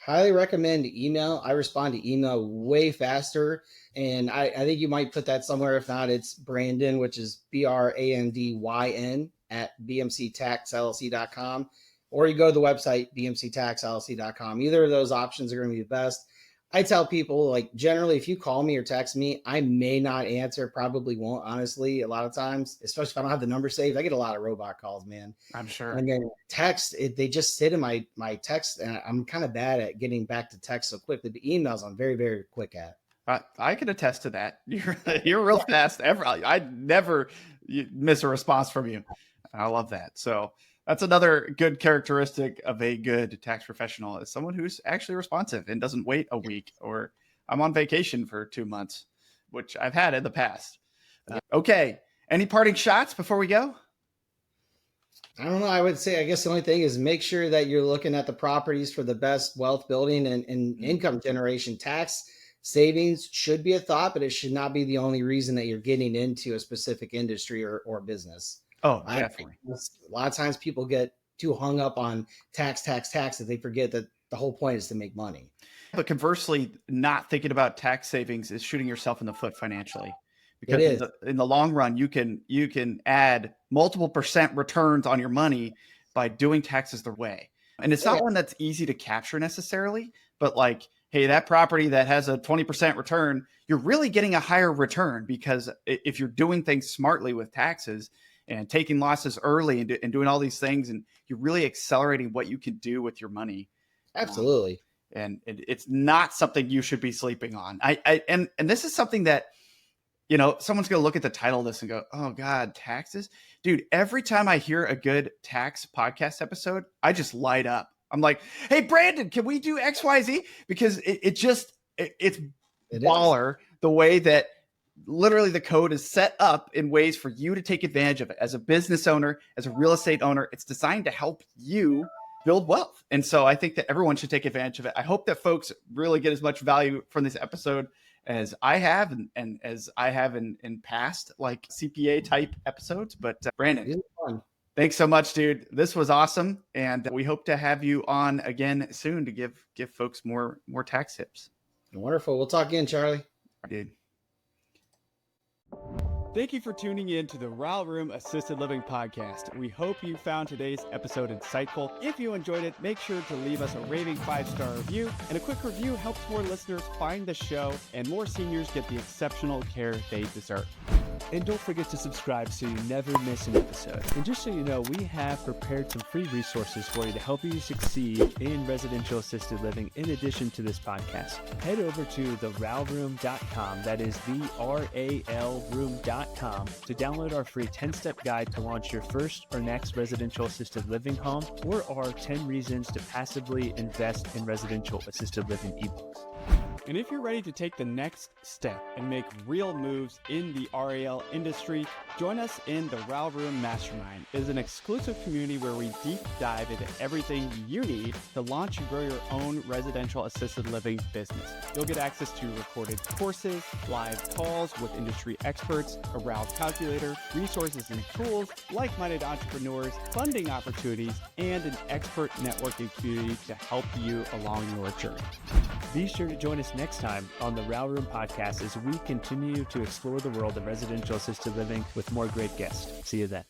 [SPEAKER 1] Highly recommend email. I respond to email way faster. And I think you might put that somewhere. If not, it's Brandyn, which is BRANDYN @bmctaxllc.com. Or you go to the website, bmctaxllc.com. Either of those options are going to be the best. I tell people, like, generally, if you call me or text me, I may not answer, probably won't, honestly, a lot of times, especially if I don't have the number saved. I get a lot of robot calls, man.
[SPEAKER 2] I'm sure.
[SPEAKER 1] And then text, they just sit in my text, and I'm kind of bad at getting back to text so quickly. But emails, I'm very, very quick at.
[SPEAKER 2] I can attest to that. You're real fast. I never miss a response from you. I love that. So that's another good characteristic of a good tax professional, is someone who's actually responsive and doesn't wait a week, or I'm on vacation for 2 months, which I've had in the past. Okay. Any parting shots before we go?
[SPEAKER 1] I don't know. I would say, I guess the only thing is make sure that you're looking at the properties for the best wealth building and income generation. Tax savings should be a thought, but it should not be the only reason that you're getting into a specific industry or business.
[SPEAKER 2] Oh, definitely.
[SPEAKER 1] A lot of times people get too hung up on tax that they forget that the whole point is to make money.
[SPEAKER 2] But conversely, not thinking about tax savings is shooting yourself in the foot financially, because in the long run, you can add multiple % returns on your money by doing taxes the way. And it's not one that's easy to capture necessarily, but like, hey, that property that has a 20% return, you're really getting a higher return, because if you're doing things smartly with taxes and taking losses early and doing all these things, and you're really accelerating what you can do with your money.
[SPEAKER 1] Absolutely.
[SPEAKER 2] And it's not something you should be sleeping on. And this is something that, someone's going to look at the title of this and go, oh God, taxes. Dude, every time I hear a good tax podcast episode, I just light up. I'm like, hey, Brandyn, can we do X, Y, Z? Because it's baller the way that literally the code is set up in ways for you to take advantage of it. As a business owner, as a real estate owner, it's designed to help you build wealth. And so I think that everyone should take advantage of it. I hope that folks really get as much value from this episode as I have, and as I have in past like CPA type episodes. But Brandyn, thanks so much, dude. This was awesome. And we hope to have you on again soon to give folks more tax tips.
[SPEAKER 1] Wonderful. We'll talk again, Charlie.
[SPEAKER 2] Dude.
[SPEAKER 4] Thank you for tuning in to the RAL Room Assisted Living Podcast. We hope you found today's episode insightful. If you enjoyed it, make sure to leave us a raving 5-star review. And a quick review helps more listeners find the show and more seniors get the exceptional care they deserve.
[SPEAKER 3] And don't forget to subscribe so you never miss an episode. And just so you know, we have prepared some free resources for you to help you succeed in residential assisted living in addition to this podcast. Head over to theralroom.com, that is theralroom.com, to download our free 10-step guide to launch your first or next residential assisted living home, or our 10 reasons to passively invest in residential assisted living ebooks.
[SPEAKER 4] And if you're ready to take the next step and make real moves in the RAL industry, join us in the RAL Room Mastermind. It is an exclusive community where we deep dive into everything you need to launch and grow your own residential assisted living business. You'll get access to recorded courses, live calls with industry experts, a RAL calculator, resources and tools, like-minded entrepreneurs, funding opportunities, and an expert networking community to help you along your journey.
[SPEAKER 3] Be sure to join us next time on the RAL Room Podcast as we continue to explore the world of residential assisted living with more great guests. See you then.